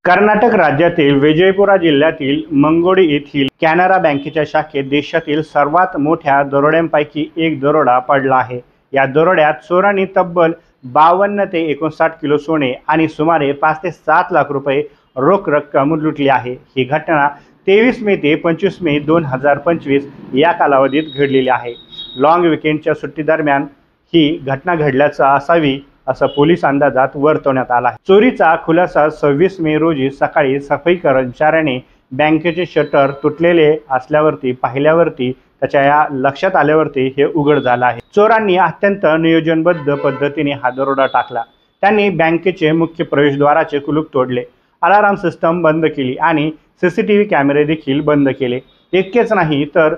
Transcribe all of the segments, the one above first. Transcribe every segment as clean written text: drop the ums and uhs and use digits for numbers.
कर्नाटक राज्यातील विजयपुरा जिल्ह्यातील मंगोडी येथील कॅनरा बँकेच्या शाखेत देशातील सर्वात मोठ्या दरोड्यांपैकी एक दरोडा पडला आहे। या दरोड्यात चोरांनी तब्बल 52 ते 59 किलो सोने आणि सुमारे 5 ते 7 लाख रुपये रोख रक्कम लुटली आहे। ही घटना 23 मे ते 25 मे 2025 या कालावधीत घडलेली आहे। लॉंग वीकेंडच्या सुट्टीदरम्यान ही घटना घडल्याचं असावी असं पोलीस अंदाजात वर्तवण्यात आला आहे। चोरीचा खुलासा 26 मे रोजी सकाळी सफाई कर्मचाऱ्याने बँकेचे शटर तुटलेले असल्यावरती पाहिल्यावरती त्याच्या लक्षात आल्यावरती हे उघड झालं आहे। चोरांनी अत्यंत नियोजनबद्ध पद्धतीने हा दरोडा टाकला। त्यांनी बँकेचे मुख्य प्रवेशद्वाराचे कुलूप तोडले, अलार्म सिस्टम बंद केली आणि सीसीटीव्ही कॅमेरे देखील बंद केले। इतकेच नाही तर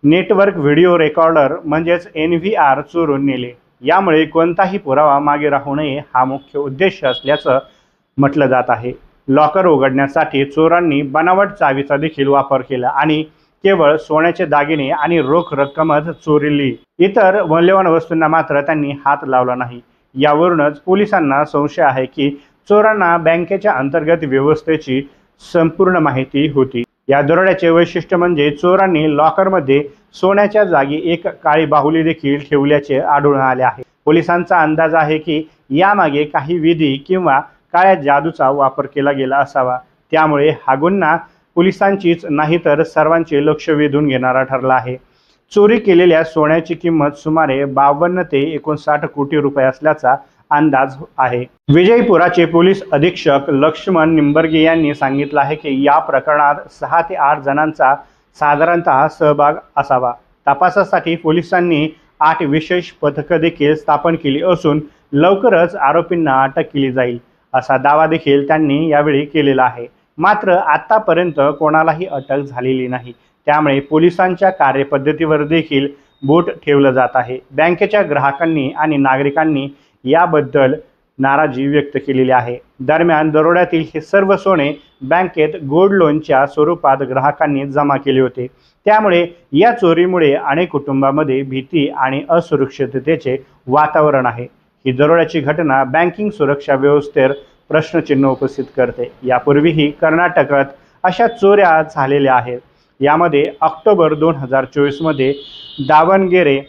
नेटवर्क व्हिडिओ रेकॉर्डर म्हणजेच NVR चोरून नेले। यामुळे कोणताही पुरावा मागे राहू नये हा मुख्य उद्देश असल्याचं म्हटलं जात आहे। लॉकर उघडण्यासाठी चोरांनी बनावट चावीचा देखील वापर केला आणि केवळ सोन्याचे दागिने आणि रोख रक्कमच चोरली, इतर मौल्यवान वस्तूंना मात्र त्यांनी हात लावला नाही। यावरूनच पोलिसांना संशय आहे की चोरांना बँकेच्या अंतर्गत व्यवस्थेची संपूर्ण माहिती होती। या दरोड्याचे वैशिष्ट्य म्हणजे चोरांनी लॉकरमध्ये सोन्याच्या जागी एक काळी बाहुली देखील ठेवल्याचे आढळून आले आहे। पोलिसांचा अंदाज आहे की यामागे काही विधी किंवा काळ्या जादूचा वापर केला गेला असावा। त्यामुळे हा गुन्हा पोलिसांचीच नाही तर सर्वांचे लक्ष वेधून घेणारा ठरला आहे। चोरी केलेल्या सोन्याची किंमत सुमारे 52 ते 59 कोटी रुपये असल्याचा अंदाज आहे। विजयपुराचे पोलीस अधीक्षक लक्ष्मण निंबर्गे यांनी सांगितलं आहे की या प्रकरणात 6 ते 8 जणांचा साधारणतः सहभाग असावा। तपासासाठी पोलिसांनी 8 विशेष पथकं देखील स्थापन केली असून लवकरच आरोपींना अटक केली जाईल असा दावा देखील त्यांनी यावेळी केलेला आहे। मात्र आतापर्यंत कोणालाही अटक झालेली नाही, त्यामुळे पोलिसांच्या कार्यपद्धतीवर देखील बोट ठेवलं जात आहे। बँकेच्या ग्राहकांनी आणि नागरिकांनी याबद्दल नाराजी व्यक्त केलेली आहे। दरम्यान दरोड्यातील हे सर्व सोने बँकेत गोल्ड लोनच्या स्वरूपात ग्राहकांनी जमा केले होते। त्यामुळे या चोरीमुळे अनेक कुटुंबांमध्ये भीती आणि असुरक्षिततेचे वातावरण आहे। ही दरोड्याची घटना बँकिंग सुरक्षा व्यवस्थेवर प्रश्नचिन्ह उपस्थित करते। यापूर्वीही कर्नाटकात अशा चोऱ्या झालेल्या आहेत। यामध्ये ऑक्टोबर 2024 मध्ये दावणगेरे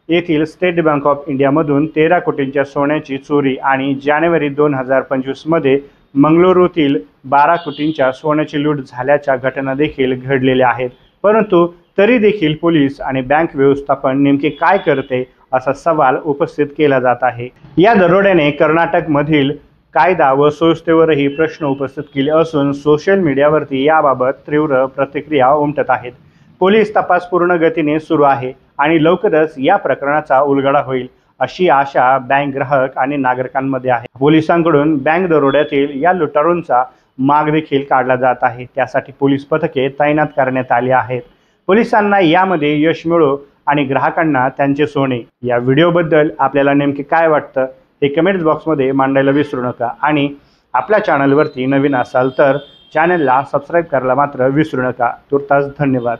येथील स्टेट बँक ऑफ इंडियामधून 13 कोटींच्या सोन्याची चोरी आणि जानेवारी 2025 मध्ये मंगळुरूतील 12 कोटींच्या सोन्याची लूट झाल्याच्या घटना देखील घडलेल्या आहेत। परंतु तरी देखील पोलीस आणि बँक व्यवस्थापन नेमके काय करते असा सवाल उपस्थित केला जात आहे। या दरोड्याने कर्नाटकमधील कायदा व सुव्यवस्थेवरही प्रश्न उपस्थित केले असून सोशल मीडियावरती याबाबत तीव्र प्रतिक्रिया उमटत आहेत। पोलीस तपास पूर्ण गतीने सुरू आहे आणि लवकरच या प्रकरणाचा उलगडा होईल अशी आशा बँक ग्राहक आणि नागरिकांमध्ये आहे। पोलिसांकडून बँक दरोड्यातील या लुटारूंचा माग देखील काढला जात आहे। त्यासाठी पोलीस पथके तैनात करण्यात आली आहेत। पोलिसांना यामध्ये यश मिळो आणि ग्राहकांना त्यांचे सोने। या व्हिडिओबद्दल आपल्याला नेमके काय वाटतं हे कमेंट्स बॉक्समध्ये मांडायला विसरू नका आणि आपल्या चॅनलवरती नवीन असाल तर चॅनलला सबस्क्राईब करायला मात्र विसरू नका। तुर्तास धन्यवाद।